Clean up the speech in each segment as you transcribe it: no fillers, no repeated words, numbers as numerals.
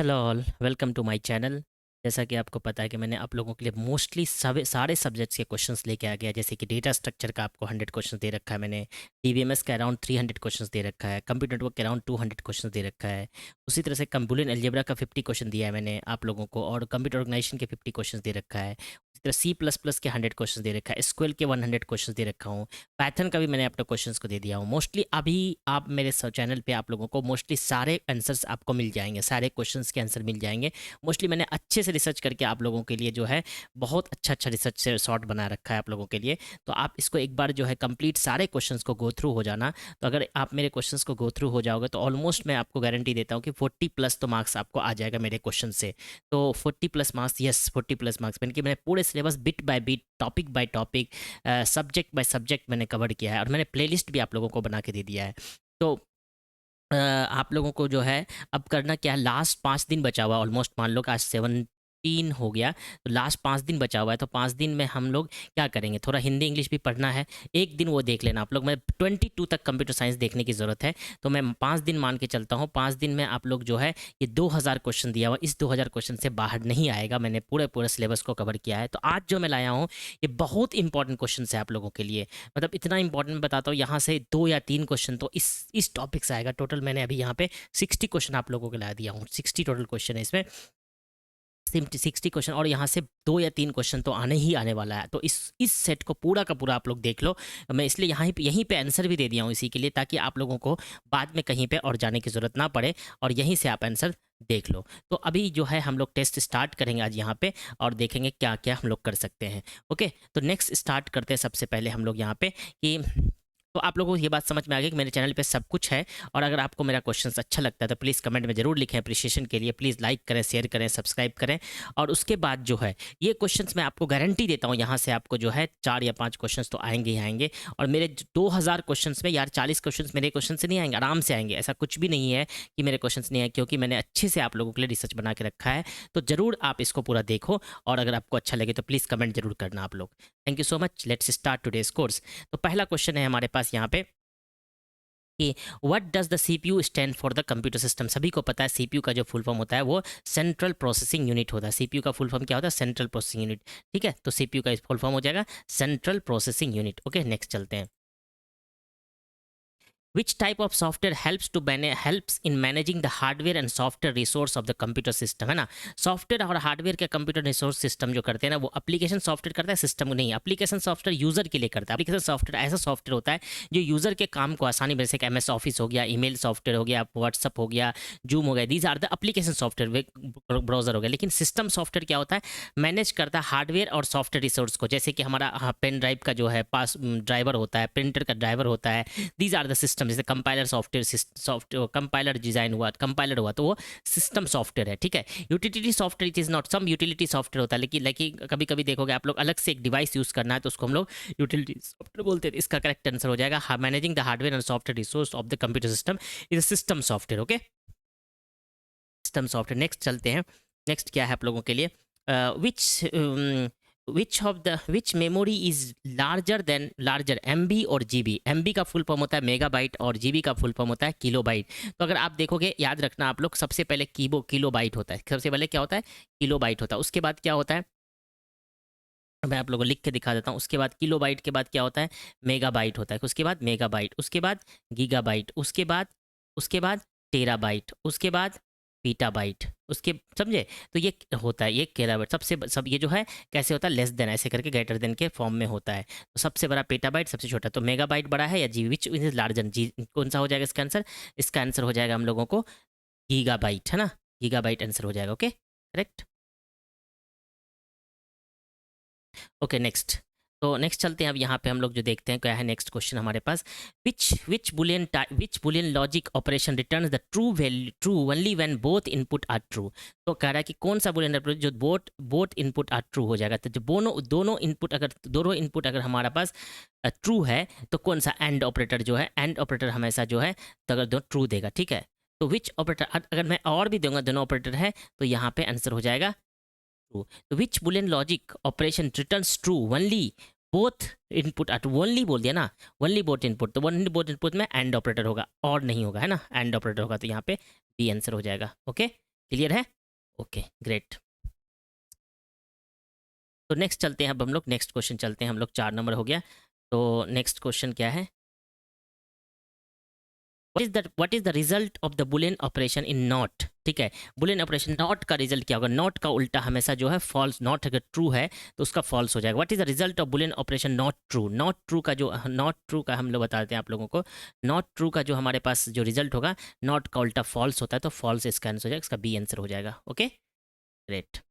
Hello all, welcome to my channel. जैसा कि आपको पता है कि मैंने आप लोगों के लिए मोस्टली सारे सब्जेक्ट्स के क्वेश्चंस लेके आ गया। जैसे कि डेटा स्ट्रक्चर का आपको 100 क्वेश्चंस दे रखा है मैंने, डीबीएमएस का अराउंड 300 क्वेश्चंस दे रखा है, कंप्यूटर नेटवर्क के अराउंड 200 क्वेश्चंस दे रखा है। उसी तरह से बुलियन अलजेब्रा का 50 क्वेश्चन दिया है मैंने आप लोगों को, और कंप्यूटर ऑर्गेनाइजेशन के 50 क्वेश्चन दे रखा है। उसी तरह C++ के 100 क्वेश्चन दे रखा है, एसक्यूएल के 100 क्वेश्चन दे रखा हूँ, पाइथन का भी मैंने अपने क्वेश्चंस को दे दिया हूँ। मोस्टली अभी आप मेरे चैनल पे आप लोगों को मोस्टली सारे आंसर्स आपको मिल जाएंगे, सारे क्वेश्चंस के आंसर मिल जाएंगे। मोस्टली मैंने अच्छे से रिसर्च करके आप लोगों के लिए जो है बहुत अच्छा रिसर्च से शॉर्ट बना रखा है आप लोगों के लिए। तो आप इसको एक बार जो है कंप्लीट सारे क्वेश्चंस को गो थ्रू हो जाना। तो अगर आप मेरे क्वेश्चंस को गो थ्रू हो जाओगे तो ऑलमोस्ट मैं आपको गारंटी देता हूँ कि 40+ तो मार्क्स आपको आ जाएगा मेरे क्वेश्चन से। तो 40+ मार्क्स, यस 40+ मार्क्स, यानी कि मैंने पूरे syllabus bit by bit, topic by topic, subject by subject मैंने कवर किया है, और मैंने प्लेलिस्ट भी आप लोगों को बना के दे दिया है। तो आप लोगों को जो है अब करना क्या है, लास्ट 5 दिन बचा हुआ, ऑलमोस्ट मान लो कि आज 17 हो गया, तो लास्ट 5 दिन बचा हुआ है। तो 5 दिन में हम लोग क्या करेंगे, थोड़ा हिंदी इंग्लिश भी पढ़ना है, एक दिन वो देख लेना आप लोग। मैं 22 तक कंप्यूटर साइंस देखने की ज़रूरत है, तो मैं 5 दिन मान के चलता हूँ। 5 दिन में आप लोग जो है ये 2000 क्वेश्चन दिया हुआ, इस 2000 क्वेश्चन से बाहर नहीं आएगा। मैंने पूरे पूरे सिलेबस को कवर किया है। तो आज जो मैं लाया हूँ ये बहुत इंपॉर्टेंट क्वेश्चन है आप लोगों के लिए, मतलब इतना इंपॉर्टेंट बताता हूँ। यहाँ से 2 या 3 क्वेश्चन तो इस टॉपिक से आएगा। टोटल मैंने अभी यहाँ पे 60 क्वेश्चन आप लोगों को ला दिया हूँ, 60 टोटल क्वेश्चन है इसमें, 60 क्वेश्चन, और यहाँ से 2 या 3 क्वेश्चन तो आने ही आने वाला है। तो इस सेट को पूरा का पूरा आप लोग देख लो। मैं इसलिए यहीं पे आंसर भी दे दिया हूँ इसी के लिए, ताकि आप लोगों को बाद में कहीं पे और जाने की ज़रूरत ना पड़े, और यहीं से आप आंसर देख लो। तो अभी जो है हम लोग टेस्ट स्टार्ट करेंगे आज यहाँ पे, और देखेंगे क्या क्या हम लोग कर सकते हैं। ओके, तो नेक्स्ट स्टार्ट करते हैं सबसे पहले हम लोग यहाँ पे कि तो आप लोगों को ये बात समझ में आ गई कि मेरे चैनल पे सब कुछ है। और अगर आपको मेरा क्वेश्चन अच्छा लगता है तो प्लीज़ कमेंट में ज़रूर लिखें अप्रिशिएशन के लिए। प्लीज़ लाइक करें, शेयर करें, सब्सक्राइब करें। और उसके बाद जो है ये क्वेश्चंस मैं आपको गारंटी देता हूँ, यहाँ से आपको जो है 4 या 5 क्वेश्चंस तो आएंगे ही आएंगे। और मेरे 2000 क्वेश्चंस में यार 40 क्वेश्चंस मेरे क्वेश्चन से नहीं आएंगे, आराम से आएंगे। ऐसा कुछ भी नहीं है कि मेरे क्वेश्चंस नहीं आए, क्योंकि मैंने अच्छे से आप लोगों के लिए रिसर्च बना के रखा है। तो ज़रूर आप इसको पूरा देखो, और अगर आपको अच्छा लगे तो प्लीज़ कमेंट जरूर करना आप लोग। Thank you so much. Let's start today's course. तो पहला क्वेश्चन है हमारे पास यहाँ पे कि what does the CPU stand for the computer system. सभी को पता है सीपीयू का जो फुल फॉर्म होता है वो सेंट्रल प्रोसेसिंग यूनिट होता है। सीपीयू का फुल फॉर्म क्या होता है, सेंट्रल प्रोसेसिंग यूनिट। ठीक है, तो सीपीयू का फुल फॉर्म हो जाएगा central processing unit. Okay, next चलते हैं। Which type of software helps in managing the hardware and software resource of the computer system, है ना। सॉफ्टवेयर और हार्डवेयर के कंप्यूटर रिसोर्स सिस्टम जो करते हैं ना, वो एप्लीकेशन सॉफ्टवेयर करता है, सिस्टम को नहीं। एप्लीकेशन सॉफ्टवेयर यूजर के लिए करता है। एप्लीकेशन सॉफ्टवेयर ऐसा सॉफ्टवेयर होता है जो यूजर के काम को आसानी, जैसे कि MS ऑफिस हो गया, ईमेल सॉफ्टवेयर हो गया, व्हाट्सअप हो गया, जूम हो गया, these are the application software, browser हो गया। लेकिन सिस्टम सॉफ्टवेयर क्या होता है, मैनेज करता है हार्डवेयर और सॉफ्टवेयर रिसोर्स को। जैसे कि हमारा पेन ड्राइव का जो है पास ड्राइवर होता है, प्रिंटर का ड्राइवर होता है, दीज आर द सिस्टम। जैसे कंपाइलर सॉफ्टवेयर कंपाइलर डिजाइन हुआ, कंपाइलर हुआ, तो वो सिस्टम सॉफ्टवेयर है। ठीक है, utility software it is not, some utility software होता है, लेकिन कभी कभी देखोगे आप लोग अलग से एक डिवाइस यूज करना है तो उसको हम लोग यूटिलिटी सॉफ्टवेयर बोलते हैं। इसका करेक्ट आंसर हो जाएगा managing the hardware and software resource of the computer system is system software. Okay, system software. Next चलते हैं। नेक्स्ट क्या है आप लोगों के लिए, विच मेमोरी इज लार्जर, MB और GB। MB का फुल फॉर्म होता है मेगाबाइट, और GB का फुल फॉर्म होता है किलोबाइट। तो अगर आप देखोगे, याद रखना आप लोग, सबसे पहले किलोबाइट होता है, सबसे पहले क्या होता है, किलोबाइट होता है। उसके बाद क्या होता है, मैं आप लोगों को लिख के दिखा देता हूँ। उसके बाद किलोबाइट के बाद क्या होता है, मेगाबाइट होता है। उसके बाद मेगाबाइट, उसके बाद गीगाबाइट, उसके बाद टेराबाइट, उसके बाद पीटाबाइट, उसके समझे। तो ये होता है, ये केराबाइट सब ये जो है कैसे होता है, लेस देन ऐसे करके ग्रेटर देन के फॉर्म में होता है। तो सबसे बड़ा पेटाबाइट, सबसे छोटा तो मेगाबाइट बड़ा है, या जी विच इज लार्जर, जी कौन सा हो जाएगा इसका आंसर। इसका आंसर हो जाएगा हम लोगों को गीगाबाइट, है ना, गीगाबाइट आंसर हो जाएगा। Okay, correct. Okay, next. तो नेक्स्ट चलते हैं। अब यहाँ पे हम लोग जो देखते हैं क्या है, नेक्स्ट क्वेश्चन हमारे पास, which boolean logic operation returns the true only when both input are true. तो कह रहा है कि कौन सा बुलियन ऑपरेशन जो बोथ इनपुट आर ट्रू हो जाएगा। तो जो दोनों इनपुट अगर हमारा पास ट्रू है तो कौन सा, एंड ऑपरेटर जो है, एंड ऑपरेटर हमेशा जो है तो अगर दो ट्रू देगा। ठीक है, तो विच ऑपरेटर, अगर मैं और भी दूंगा दोनों ऑपरेटर है तो यहाँ पे आंसर हो जाएगा ट्रू। तो which boolean logic operation returns true only both input are, only बोल दिया ना, ओनली बोथ इनपुट, तो ओनली बोथ इनपुट में एंड ऑपरेटर होगा और नहीं होगा, है ना, एंड ऑपरेटर होगा। तो यहाँ पे बी आंसर हो जाएगा। ओके, क्लियर है? Okay great. तो नेक्स्ट चलते हैं, अब हम लोग नेक्स्ट क्वेश्चन चलते हैं, हम लोग 4 नंबर हो गया। तो नेक्स्ट क्वेश्चन क्या है? What is the result of the Boolean operation in not? ठीक है, बुलियन ऑपरेशन नॉट का रिजल्ट क्या होगा? नॉट का उल्टा हमेशा जो है फॉल्स, नॉट अगर ट्रू है तो उसका फॉल्स हो जाएगा। What is the result of Boolean operation not true? Not true का जो, नॉट ट्रू का हम लोग बताते हैं आप लोगों को, नॉट ट्रू का जो हमारे पास जो रिजल्ट होगा, नॉट का उल्टा फॉल्स होता है, तो फॉल्स इसका आंसर हो जाएगा, इसका बी आंसर हो जाएगा। Okay great.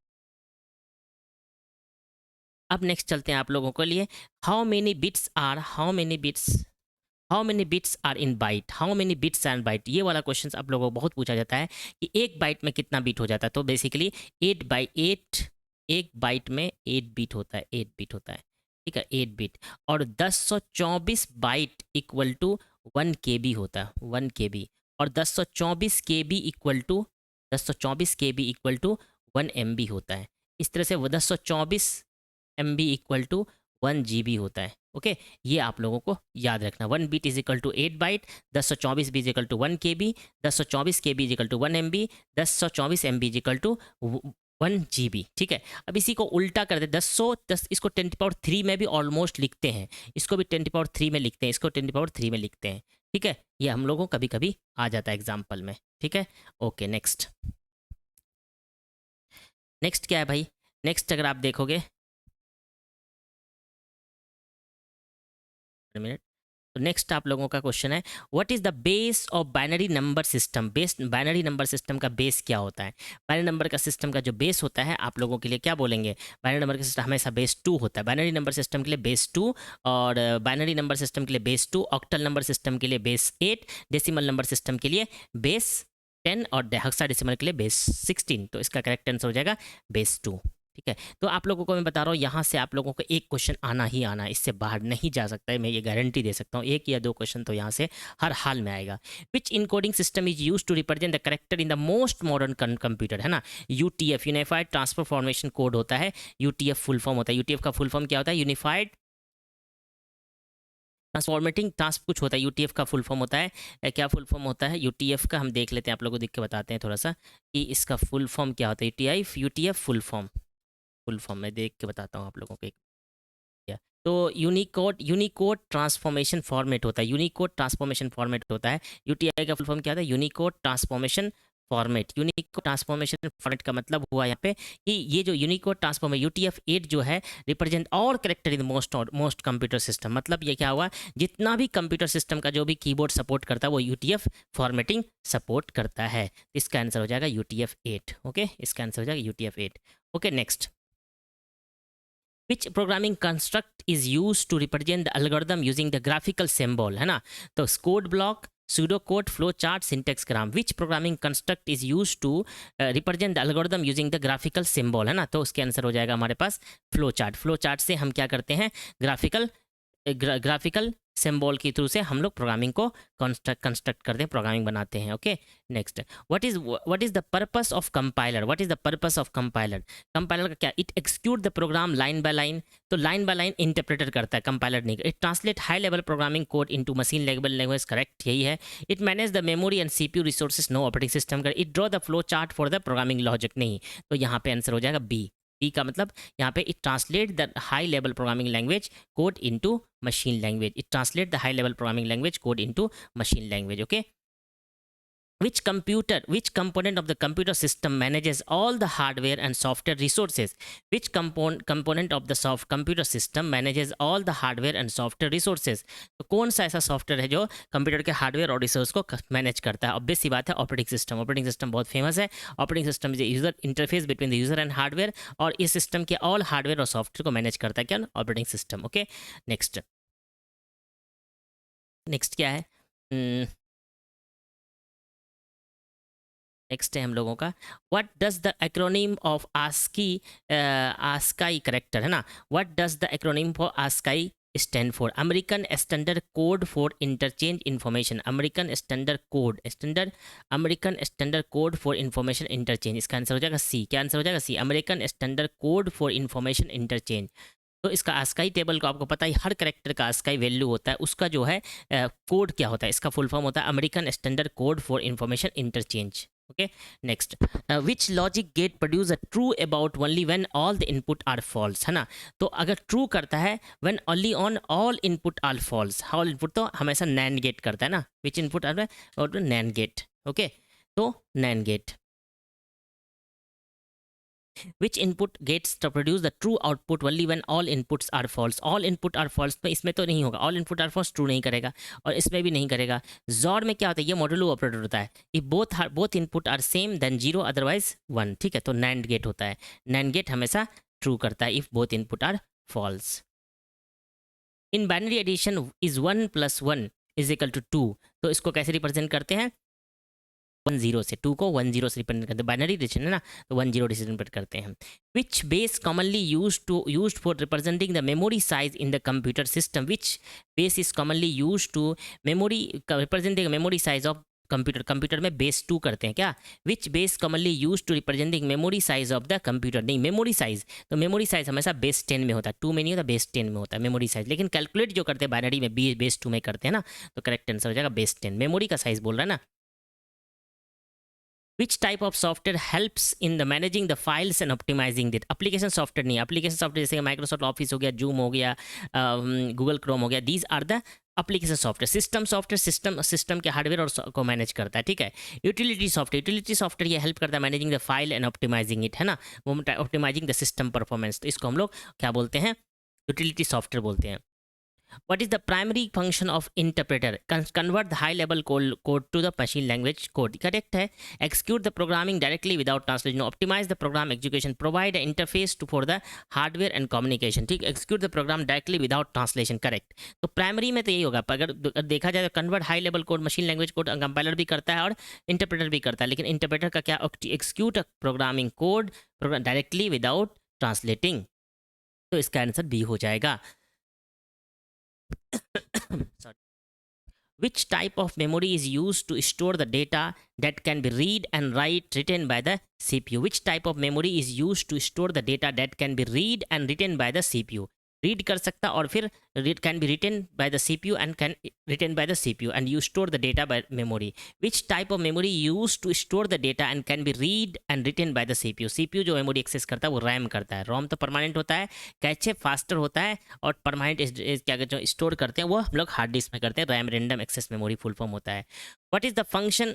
अब नेक्स्ट चलते हैं आप लोगों के लिए, how many bits are in byte, how many bits are in byte, ये वाला क्वेश्चन आप लोगों को बहुत पूछा जाता है कि एक बाइट में कितना बिट हो जाता है। तो बेसिकली 8/8, एक बाइट में 8 बिट होता है, 8 बिट होता है, ठीक है, 8 बिट। और 1024 बाइट इक्वल टू 1 KB होता है, 1 KB। और 1024 KB इक्वल टू 1 MB होता है। इस तरह से वो 1024 MB इक्वल टू 1 GB होता है। ओके, ये आप लोगों को याद रखना। 1 bit is equal to 8 byte, 1024 B is equal to 1 KB, 1024 KB is equal to 1 MB, 1024 MB is equal to 1 GB। ठीक है, अब इसी को उल्टा कर दे, 10 इसको 10³ में भी ऑलमोस्ट लिखते हैं, इसको भी 10³ में लिखते हैं, इसको 10³ में लिखते हैं। ठीक है, ये हम लोगों को कभी कभी आ जाता है एग्जाम्पल में। ठीक है, ओके नेक्स्ट। नेक्स्ट क्या है भाई? नेक्स्ट अगर आप देखोगे, मिनट, तो नेक्स्ट आप लोगों का क्वेश्चन है, what is the base of binary number system? Base, binary number system का बेस क्या होता है? बाइनरी नंबर का सिस्टम का जो बेस होता है आप लोगों के लिए क्या बोलेंगे? बाइनरी नंबर का सिस्टम हमेशा बेस 2 होता है, बाइनरी नंबर सिस्टम के लिए बेस 2, और बाइनरी नंबर सिस्टम के लिए बेस 2, ऑक्टल नंबर सिस्टम के लिए बेस 8, डेसिमल नंबर सिस्टम के लिए बेस 10, और हेक्साडेसिमल के लिए बेस 16। तो इसका करेक्ट आंसर हो जाएगा बेस 2। ठीक है, तो आप लोगों को मैं बता रहा हूँ, यहाँ से आप लोगों को एक क्वेश्चन आना ही आना है, इससे बाहर नहीं जा सकता है, मैं ये गारंटी दे सकता हूँ। 1 या 2 क्वेश्चन तो यहाँ से हर हाल में आएगा। Which encoding system is use to represent the character in the most modern computer? है ना, UTF, unified transfer formation code होता है। UTF फुल फॉर्म होता है, UTF का फुल फॉर्म क्या होता है? यूनिफाइड ट्रांसफॉर्मेटिंग टास्क कुछ होता है, UTF का फुल फॉर्म होता है। क्या फुल फॉर्म होता है UTF का? हम देख लेते हैं, आप लोगों को देख के बताते हैं थोड़ा सा कि इसका फुल फॉर्म क्या होता है। UTF फुल फॉर्म, मैं देख के बताता हूँ आप लोगों को। क्या? तो यूनिकोड ट्रांसफॉर्मेशन फॉर्मेट होता है, यूनिकोड ट्रांसफॉर्मेशन फॉर्मेट होता है। UTI का फुल फॉर्म क्या होता है? Unicode transformation format. Unicode transformation format का मतलब हुआ यहाँ पे कि ये जो यूनिकोड ट्रांसफॉर्मेट UTF-8 जो है, represent all character in most computer system. मतलब ये क्या हुआ, जितना भी कंप्यूटर सिस्टम का जो भी कीबोर्ड सपोर्ट करता है वो UTF फॉर्मेटिंग सपोर्ट करता है। इसका आंसर हो जाएगा UTF-8। ओके, इसका आंसर हो जाएगा UTF-8। Okay next, which programming construct is use to represent the algorithm using the graphical symbol? है ना, तो code block, pseudo code, flow chart, syntax gram. Which programming construct is use to represent the algorithm using the graphical symbol? है ना, तो उसके answer हो जाएगा हमारे पास फ्लो चार्ट। फ्लो चार्ट से हम क्या करते हैं, ग्राफिकल सिंबल के थ्रू से हम लोग प्रोग्रामिंग को कंस्ट्रक्ट करते हैं, प्रोग्रामिंग बनाते हैं। Okay next, what is the purpose of compiler? What is the purpose of compiler? Compiler का क्या? It execute the program line by line. तो लाइन बाय लाइन इंटरप्रेटर करता है, कंपाइलर नहीं। It translate high level programming code into machine level language, correct, यही है। It manage the memory and CPU resources, no operating system कर। It draw the flow chart for the programming logic, नहीं। तो यहाँ पे answer हो जाएगा B. B का मतलब यहाँ पे it translate the high level programming language code into machine language. It translate the high level programming language code into machine language. Okay, which component of the computer system manages all the hardware and software resources? Which component of the computer system manages all the hardware and software resources? तो कौन सा ऐसा software है जो computer के hardware और resource को manage करता है? ऑब्वियस सी बात है, ऑपरेटिंग सिस्टम। ऑपरेटिंग सिस्टम बहुत फेमस है। Operating system is user interface between the user and hardware, और इस सिस्टम के ऑल हार्डवेयर और सॉफ्टवेयर को मैनेज करता है क्या? Operating system. Okay next, next क्या है? नेक्स्ट है हम लोगों का, what does the acronym of ASCII character? है ना, what does the acronym for ASCII stand for? American standard code for interchange information. American standard code for information interchange. इसका answer हो जाएगा सी। क्या आंसर हो जाएगा? C, American standard code for information interchange. तो इसका आस्काई टेबल को आपको पता है, हर करेक्टर का आस्काई वैल्यू होता है, उसका जो है कोड क्या होता है, इसका फुल फॉर्म होता है American standard code for information interchange. Okay next, which logic gate produce a true about only when all the input are false, है ना। तो अगर ट्रू करता है when only on all input are false, all input तो हमेशा NAND gate करता है ना, विच इनपुट आर और नैंड गेट। ओके तो NAND gate, which input gets to produce the true output only when all inputs are false, all input are false। तो इसमें तो नहीं होगा, all input are false true नहीं करेगा, और इसमें भी नहीं करेगा। जॉर में क्या होता है, ये मॉडुलो ऑपरेटर होता है, if both input are same then 0 otherwise 1, ठीक है। तो नैंड गेट होता है, नैंड गेट हमेशा ट्रू करता है if both input are false। In binary addition is 1 + 1 = 2, तो इसको कैसे रिप्रेजेंट करते हैं, 10 से, 2 को 10 से रिप्रेजेंट करते हैं, बाइनरी डिजिशन है ना, तो 10 रिप्रेजेंट करते हैं। Which base commonly used for representing the memory size in the computer system, which base is commonly used to memory representing memory size of computer, computer में बेस 2 करते हैं क्या, which base commonly use to representing memory size of the computer, नहीं memory size, तो memory size हमेशा base 10 में होता है, 2 में नहीं होता, बेस 10 में होता है मेमोरी साइज। लेकिन कैलकुलेट जो करते हैं बाइनरी में बेस 2 में करते हैं ना, तो करेक्ट आंसर हो जाएगा बेस 10, मेमोरी का साइज बोल रहा है ना। Which type of software helps in the managing the files and optimizing it? Application software नहीं, एप्लीकेशन सॉफ्टवेयर जैसे माइक्रोसॉफ्ट ऑफिस हो गया, जूम हो गया, गूगल क्रोम हो गया, these are the application software. System software system के हार्डवेयर और को मैनेज करता है, ठीक है। यूटिलिटी सॉफ्टवेयर ये हेल्प करता है managing the file and optimising it, है ना, वो ऑप्टिमाइजिंग द सिस्टम परफॉर्मेंस, तो इसको हम लोग क्या बोलते हैं, यूटिलिटी सॉफ्टवेयर बोलते हैं। What is the primary function of interpreter? Convert the high level code to the machine language code. Correct है। Execute the programming directly without translation. Optimize the program execution. Provide an interface for the hardware and communication. ठीक, execute the program directly without translation. Correct। तो primary में तो यही होगा, अगर देखा जाए तो convert high level code, machine language code compiler भी करता है और इंटरप्रेटर भी करता है, लेकिन इंटरप्रेटर का क्या, execute programming code directly without translating, तो इसका आंसर बी हो जाएगा। Sorry. Which type of memory is used to store the data that can be read and written by the CPU? Which type of memory is used to store the data that can be read and written by the CPU? Read कर सकता और फिर can be written by the CPU and can written by the CPU and you store the data by memory. Which type of memory use to store the data and can be read and written by the CPU? CPU जो memory access करता है वो RAM करता है, रोम तो permanent होता है, cache faster होता है, और परमानेंट क्या कहते हैं स्टोर करते हैं वो हम लोग हार्ड डिस्क में करते हैं, RAM random access memory full form होता है। What is the function,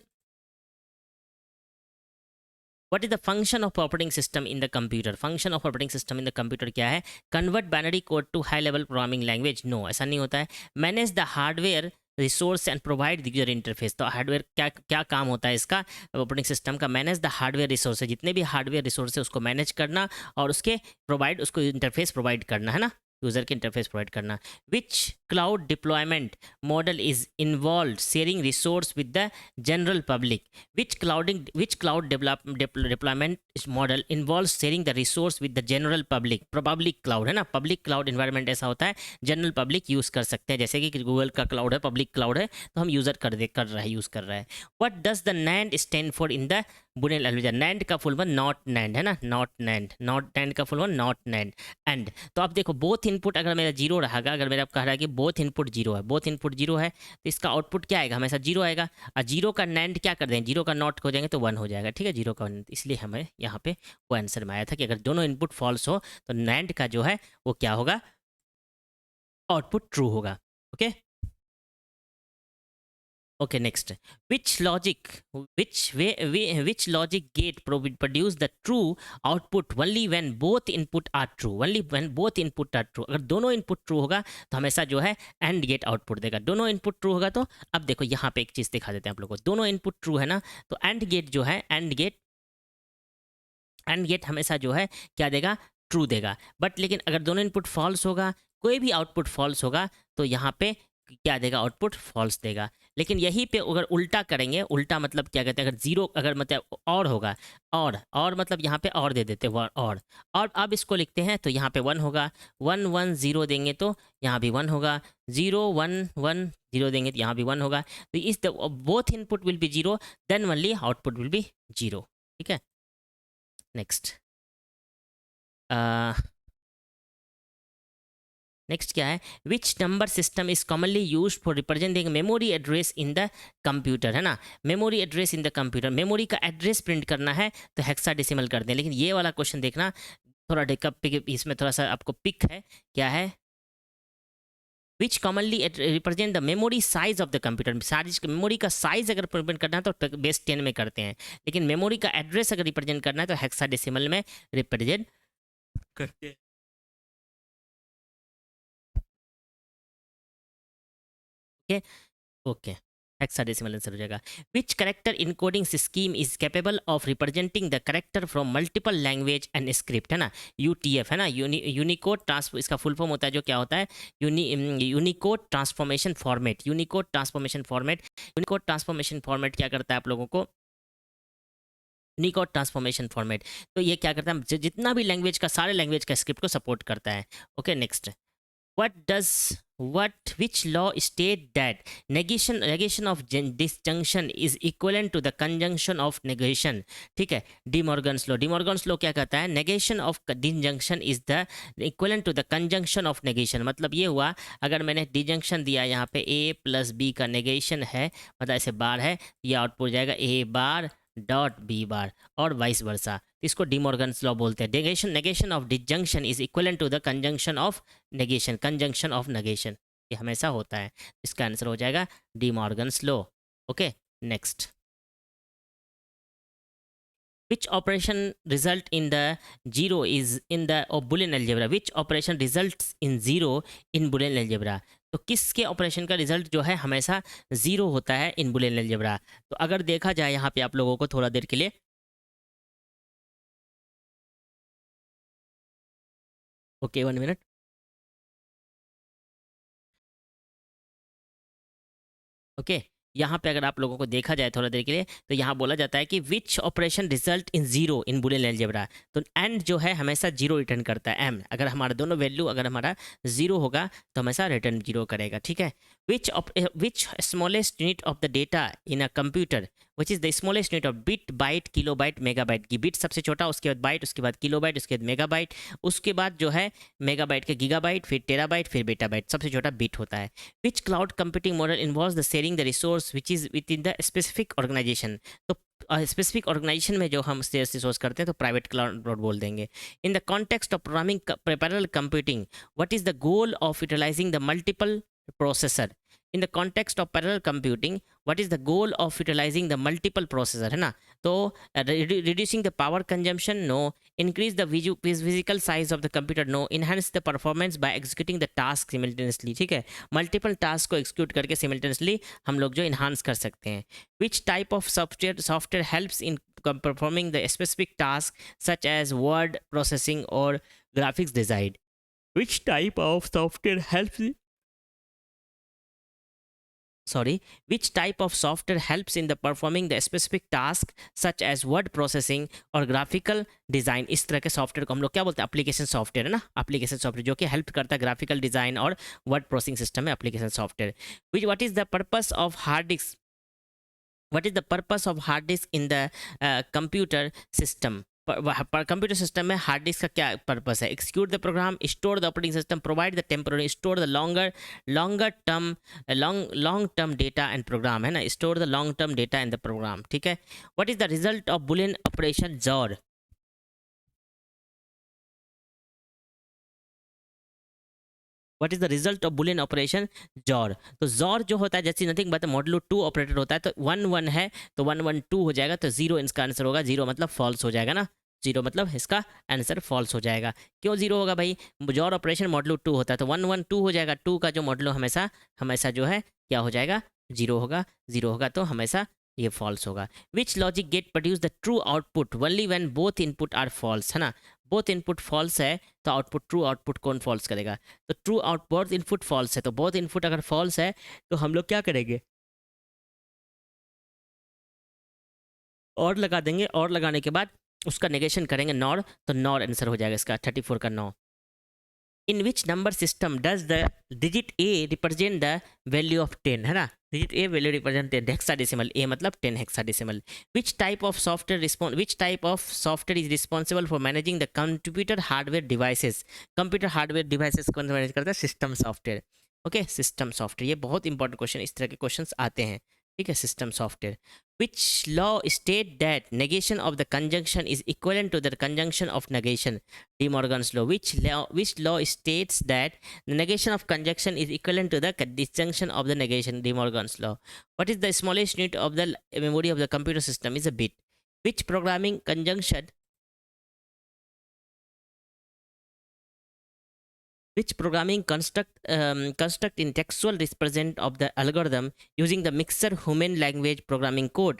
what is the function of operating system in the computer? Function of operating system in the computer क्या है? Convert binary code to high level programming language? No, ऐसा नहीं होता है। Manage the hardware resource and provide the user interface. तो hardware क्या क्या काम होता है इसका, ऑपरेटिंग सिस्टम का? मैनेज द हार्डवेयर रिसोर्स, जितने भी हार्डवेयर रिसोर्स है उसको मैनेज करना और उसके प्रोवाइड, उसको इंटरफेस प्रोवाइड करना, है ना, यूजर के इंटरफेस प्रोवाइड करना। Which cloud deployment model is involve sharing resource with the general public? Which cloud deployment model involve sharing the resource with the general public? Public cloud, है ना, public cloud environment ऐसा होता है general public use कर सकते हैं, जैसे कि गूगल का क्लाउड है, पब्लिक क्लाउड है, तो हम यूजर कर रहा है, यूज कर रहा है। What does the NAND stand for in the Boolean algebra? NAND का फुल फॉर्म नॉट नैंड, है ना, नॉट नैंड का full form not NAND and. तो अब देखो बोथ इनपुट अगर मेरा जीरो रहेगा, अगर मेरा कह रहा है कि बोथ इनपुट जीरो है, बोथ इनपुट जीरो है, तो इसका आउटपुट क्या आएगा, हमेशा जीरो आएगा। और जीरो का नैंड क्या कर देंगे, जीरो का नॉट हो जाएंगे तो 1 हो जाएगा, ठीक है, जीरो का, इसलिए हमें यहाँ पे वो आंसर में आया था कि अगर दोनों इनपुट फॉल्स हो तो नैंड का जो है वो क्या होगा, आउटपुट ट्रू होगा। Okay okay next, which logic gate produce the true output only when both input are true? only when both input are true, अगर दोनों इनपुट ट्रू होगा तो हमेशा जो है एंड गेट आउटपुट देगा। दोनों इनपुट ट्रू होगा तो अब देखो यहाँ पे एक चीज दिखा देते हैं आप लोगों को, दोनों इनपुट ट्रू है ना, तो एंड गेट जो है, एंड गेट हमेशा जो है क्या देगा, ट्रू देगा। बट लेकिन अगर दोनों इनपुट फॉल्स होगा, कोई भी आउटपुट फॉल्स होगा, तो यहाँ पे क्या देगा, आउटपुट फॉल्स देगा। लेकिन यहीं पे अगर उल्टा करेंगे, उल्टा मतलब क्या कहते हैं, अगर जीरो, अगर मतलब और होगा, और मतलब यहाँ पे और दे देते हैं और अब इसको लिखते हैं तो यहाँ पे 1 होगा, 1 1 0 देंगे तो यहाँ भी 1 होगा, 0 1 1 0 देंगे तो यहाँ भी 1 होगा। तो इस both input will be 0, then only output will be 0, ठीक है। नेक्स्ट नेक्स्ट क्या है, which number system is commonly use for representing memory address in the computer, है ना, memory address in the computer, memory का एड्रेस प्रिंट करना है तो हेक्साडेसिमल करते हैं। लेकिन ये वाला क्वेश्चन देखना थोड़ा इसमें थोड़ा सा आपको पिक है, क्या है, which commonly represent the memory size of the computer, size memory का साइज अगर रिप्रेजेंट करना है तो बेस 10 में करते हैं, लेकिन मेमोरी का एड्रेस अगर रिप्रेजेंट करना है तो हेक्साडेसिमल में रिप्रेजेंट करते हैं। ओके ओके, हेक्साडेसिमल आंसर हो जाएगा। विच character encoding scheme is capable of representing the character from multiple language and script, है ना, यूटीएफ, है ना, यूनिकोड ट्रांस, इसका फुल फॉर्म होता है जो क्या होता है, Unicode transformation format, Unicode transformation format, Unicode transformation format क्या करता है आप लोगों को, यूनिकोड ट्रांसफॉर्मेशन फॉर्मेट, तो ये क्या करता है, जितना भी लैंग्वेज का, सारे लैंग्वेज का स्क्रिप्ट को सपोर्ट करता है। Okay next, which law state that negation of disjunction is equivalent to the conjunction of negation, ठीक है, डिमॉर्गन्स लॉ क्या कहता है, negation of disjunction is the equivalent to the conjunction of negation, मतलब ये हुआ अगर मैंने डिजंक्शन दिया यहाँ पे a प्लस बी का नेगेशन है, मतलब ऐसे बार है, ये आउटपुट जाएगा a bar dot B bar और वाइस वर्सा, इसको डिमॉर्गन्स लॉ बोलते हैं। Negation of disjunction is equivalent to the conjunction of negation, conjunction of negation, ये हमेशा होता है, इसका आंसर हो जाएगा De Morgan's law. Okay next, which operation result in the zero is in the boolean algebra, which operation results in zero in boolean algebra, तो किसके operation का रिजल्ट जो है हमेशा जीरो होता है इन बुलियन अलजेब्रा। तो अगर देखा जाए यहाँ पे आप लोगों को थोड़ा देर के लिए, ओके 1 मिनट, ओके यहाँ पे अगर आप लोगों को देखा जाए थोड़ा देर के लिए, तो यहाँ बोला जाता है कि which operation result in zero in Boolean algebra, तो एंड जो है हमेशा जीरो रिटर्न करता है, एम अगर हमारा दोनों वैल्यू अगर हमारा जीरो होगा तो हमेशा रिटर्न जीरो करेगा, ठीक है। Which smallest unit of the data in a computer, which is the smallest unit of bit byte kilobyte megabyte, की बिट सबसे छोटा, उसके बाद बाइट, उसके बाद किलोबाइट, उसके बाद मेगाबाइट, उसके बाद जो है मेगाबाइट के गीगाबाइट, फिर टेराबाइट, फिर बेटाबाइट, सबसे छोटा बिट होता है। Which cloud computing model involves the sharing the resource which is within the specific organization, तो स्पेसिफिक ऑर्गेनाइजेशन में जो हम रिसोर्स करते हैं तो प्राइवेट क्लाउड बोल देंगे। In the context of programming parallel computing, what is the goal of utilising the multiple processor, in the context of parallel computing what is the goal of utilising the multiple processor, है ना, तो reducing the power consumption, no, increase the physical size of the computer, no, enhance the performance by executing the task simultaneously, ठीक है, multiple task को execute करके simultaneously हम लोग जो इन्हांस कर सकते हैं। विच type of software helps in performing the specific task such as word processing or graphics design, which type of software helps which type of software helps in the performing the specific task such as word processing or graphical design, इस तरह के software को हम लोग क्या बोलते हैं, application software, है ना, एप्लीकेशन सॉफ्टवेयर जो कि हेल्प करता है ग्राफिकल डिजाइन और वर्ड प्रोसेसिंग सिस्टम में application software. Which what is the purpose of hard disk, what is the purpose of hard disk in the computer system, पर computer system में hard disk का क्या purpose है, execute the program, store the operating system, provide the temporary, store the long term data and program, है ना, store the long term data in the program, ठीक है। What is the result of Boolean operation XOR, what is the result of Boolean operation XOR, तो XOR जो होता है जैसे nothing but modulo 2 operator होता है, तो 1 1 है तो 1 1 2 हो जाएगा, तो जीरो इसका आंसर होगा, जीरो मतलब फॉल्स हो जाएगा ना, जीरो मतलब इसका आंसर फॉल्स हो जाएगा। क्यों जीरो होगा भाई, जॉर ऑपरेशन मॉडुलो 2 होता है तो 1 1 2 हो जाएगा, 2 का जो मॉडुलो हमेशा हमेशा जो है क्या हो जाएगा, जीरो होगा, जीरो होगा तो हमेशा ये फॉल्स होगा। Which logic gate produce the true output only when both input are false, है ना, बोथ इनपुट फॉल्स है तो आउटपुट ट्रू आउटपुट कौन फॉल्स करेगा, तो true out both input false है, तो बोथ इनपुट अगर फॉल्स है तो हम लोग क्या करेंगे, और लगा देंगे, और लगाने के बाद उसका नेगेशन करेंगे नॉर, तो नॉर आंसर हो जाएगा इसका 34 का 9। In which number system does the digit A represent the value of 10, है ना, digit A value represent 10 hexadecimal, A मतलब 10 hexadecimal. Which type of software is responsible for managing the computer hardware devices. Computer hardware devices कौन manage करता है? System software. Okay, system software, ये बहुत important question, इस तरह के क्वेश्चंस आते हैं. ठीक है, system software. Which law state that negation of the conjunction is equivalent to the conjunction of negation? De Morgan's law. Which law states that the negation of conjunction is equivalent to the disjunction of the negation? De Morgan's law. What is the smallest unit of the memory of the computer system? Is a bit. Which programming conjunction? Which programming construct in textual represent of the algorithm using the mixer human language programming code?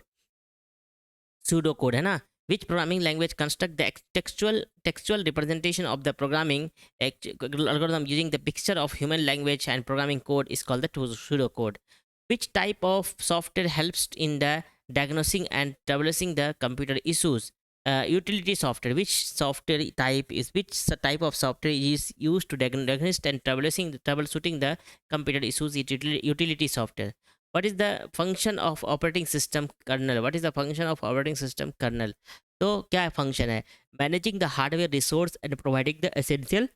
Pseudocode, है ना. Which programming language construct the textual representation of the programming algorithm using the mixture of human language and programming code is called the pseudocode. Which type of software helps in the diagnosing and troubleshooting the computer issues? Utility software. Which type of software is used to diagnose and troubleshooting the computer issues? Utility software. What is the function of operating system kernel? What is the function of operating system kernel? तो क्या function है? Managing the hardware resource and providing the essential.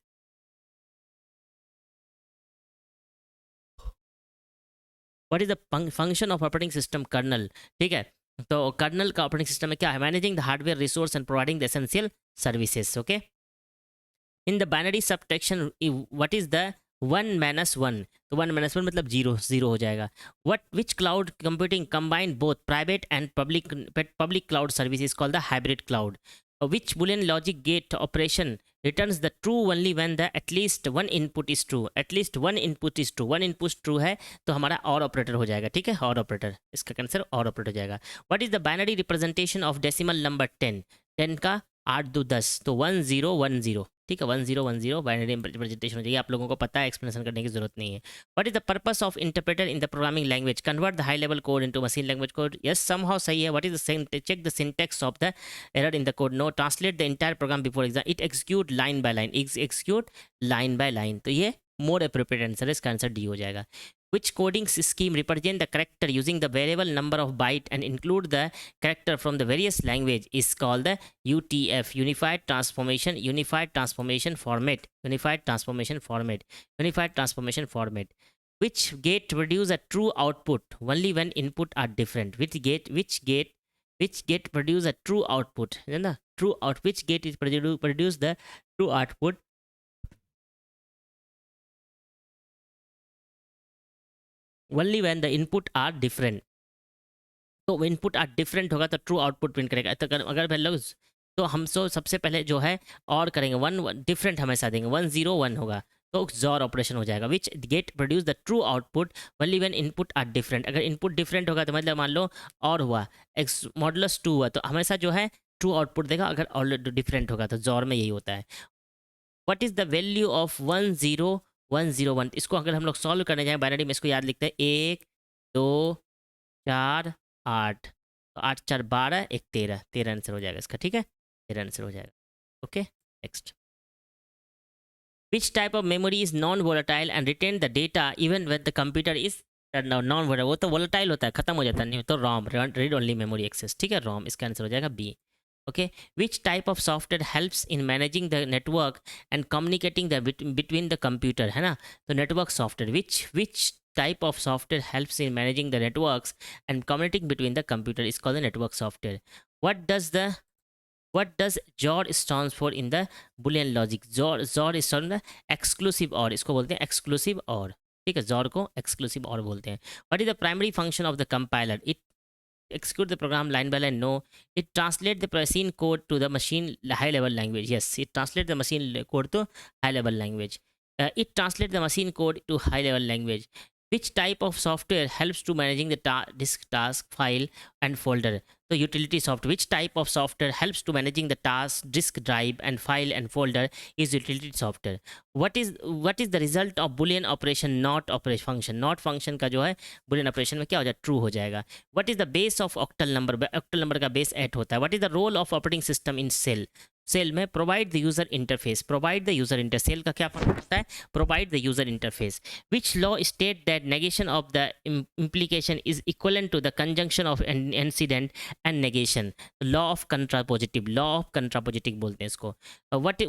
What is the function of operating system kernel? ठीक है, तो colonel का operating system में क्या है? Managing the hardware resource and providing the essential services. Okay, in the binary subtraction what is the 1-1? तो 1-1 मतलब zero zero हो जाएगा. Which cloud computing combine both private and public cloud service is called the hybrid cloud. Which boolean logic gate operation returns the true only when the at least one input is true? At least one input is true. one input true है तो हमारा और operator हो जाएगा. ठीक है, और operator, इसका आंसर और ऑपरेटर हो जाएगा. What is the binary representation of decimal number 10? 10 का 8 2 10, तो 1010. ठीक है, 1010 बाइनरी रिप्रेजेंटेशन हो जाएगी. आप लोगों को पता है, एक्सप्लेनेशन करने की जरूरत नहीं है. What is the purpose of interpreter in the programming language? Convert the high level code into machine language code. Yes, somehow सही है. What is the check the syntax of the error in the code? No. Translate the entire program before exam. It execute line by line. Execute line by line. तो ये more appropriate answer है, इसका answer D हो जाएगा. Which coding scheme represent the character using the variable number of byte and include the character from the various language is called the UTF, Unified Transformation Format. Unified Transformation Format. Which gate produce a true output only when input are different? Which gate produce a true output, है ना? True out. Which gate is produce the true output only when the input are different? तो input are different होगा तो true output print करेगा. तो अगर पहले तो हम सबसे पहले जो है और करेंगे, 1 डिफरेंट हमेशा देंगे, 101 होगा तो जॉर ऑपरेशन हो जाएगा. Which gate produce the true output only when input are different. अगर इनपुट डिफरेंट होगा तो मतलब मान लो और हुआ एक्स मॉडुलस 2 हुआ तो हमेशा जो है ट्रू आउटपुट देगा. अगर ऑलरेडी डिफरेंट होगा तो जॉर में यही होता है. What is the value of 10101? इसको अगर हम लोग सॉल्व करने जाए बाइनरी में, इसको याद लिखते हैं 1 2 4 8, तो 8 4 12 1 13 आंसर हो जाएगा इसका. ठीक है, 13 आंसर हो जाएगा. Okay, next. Which type of memory is non-volatile and retain the data even when the computer is non-volatile? वो तो volatile होता है, खत्म हो जाता है. नहीं तो ROM, read only memory access. ठीक है, ROM, इसका आंसर हो जाएगा B. Okay, which type of software helps in managing the network and communicating the between the computer, है ना? तो network software. Which type of software helps in managing the networks and communicating between the computer is called the network software. What does JOR stands for in the Boolean logic? JOR stands for the exclusive OR. इसको बोलते हैं exclusive OR. ठीक है, JOR को exclusive OR बोलते हैं. What is the primary function of the compiler? It execute the program line by line. No. It translate the machine code to the machine high level language. Yes, it translate the machine code to high level language. It translate the machine code to high level language. Which type of software helps to managing the disk, task, file and folder? So utility software. Which type of software helps to managing the task, disk, drive and file and folder is utility software. What is the result of boolean operation not operation function? Not function का जो है boolean operation में क्या हो जाएगा? True हो जाएगा. What is the base of octal number? Octal number का base 8 होता है. What is the role of operating system in cell? Cell में provide the user interface, provide the user interface, cell का क्या फंक्शन होता है, provide the user interface, which law state that negation of the implication is equivalent to the conjunction of an incident and negation, law of contrapositive, law of contrapositive बोलते हैं इसको.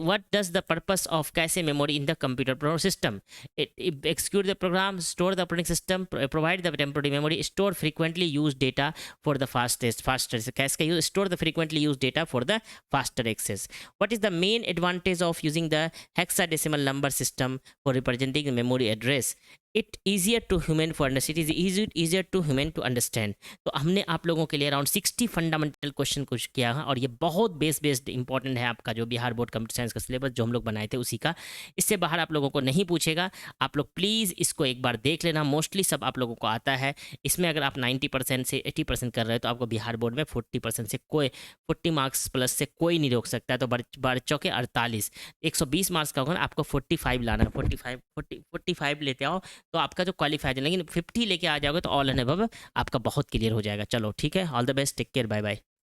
What does the purpose of cache memory in the computer system? It execute the program, store the operating system, provide the temporary memory, store frequently used data for the fastest cache का use, store the frequently used data for the faster access. What is the main advantage of using the hexadecimal number system for representing the memory address? It easier to human for understand, is easier to human to understand. तो हमने आप लोगों के लिए around 60 fundamental question कुछ किया है और ये बहुत बेस्ड इंपॉर्टेंट है आपका जो बिहार बोर्ड कंप्यूटर साइंस का सिलेबस जो हम लोग बनाए थे उसी का. इससे बाहर आप लोगों को नहीं पूछेगा. आप लोग प्लीज़ इसको एक बार देख लेना. मोस्टली सब आप लोगों को आता है. इसमें अगर आप 90% से 80% कर रहे हो तो आपको बिहार बोर्ड में 40% से कोई 40 मार्क्स प्लस से कोई नहीं रोक सकता है. तो बारह चौके 48, 120 मार्क्स का होगा ना, आपको 45 लाना है. 45 लेते आओ तो आपका जो क्वालिफाई है. लेकिन 50 लेके आ जाओगे तो ऑल एंड अबव आपका बहुत क्लियर हो जाएगा. चलो ठीक है, all the best, take care, bye bye.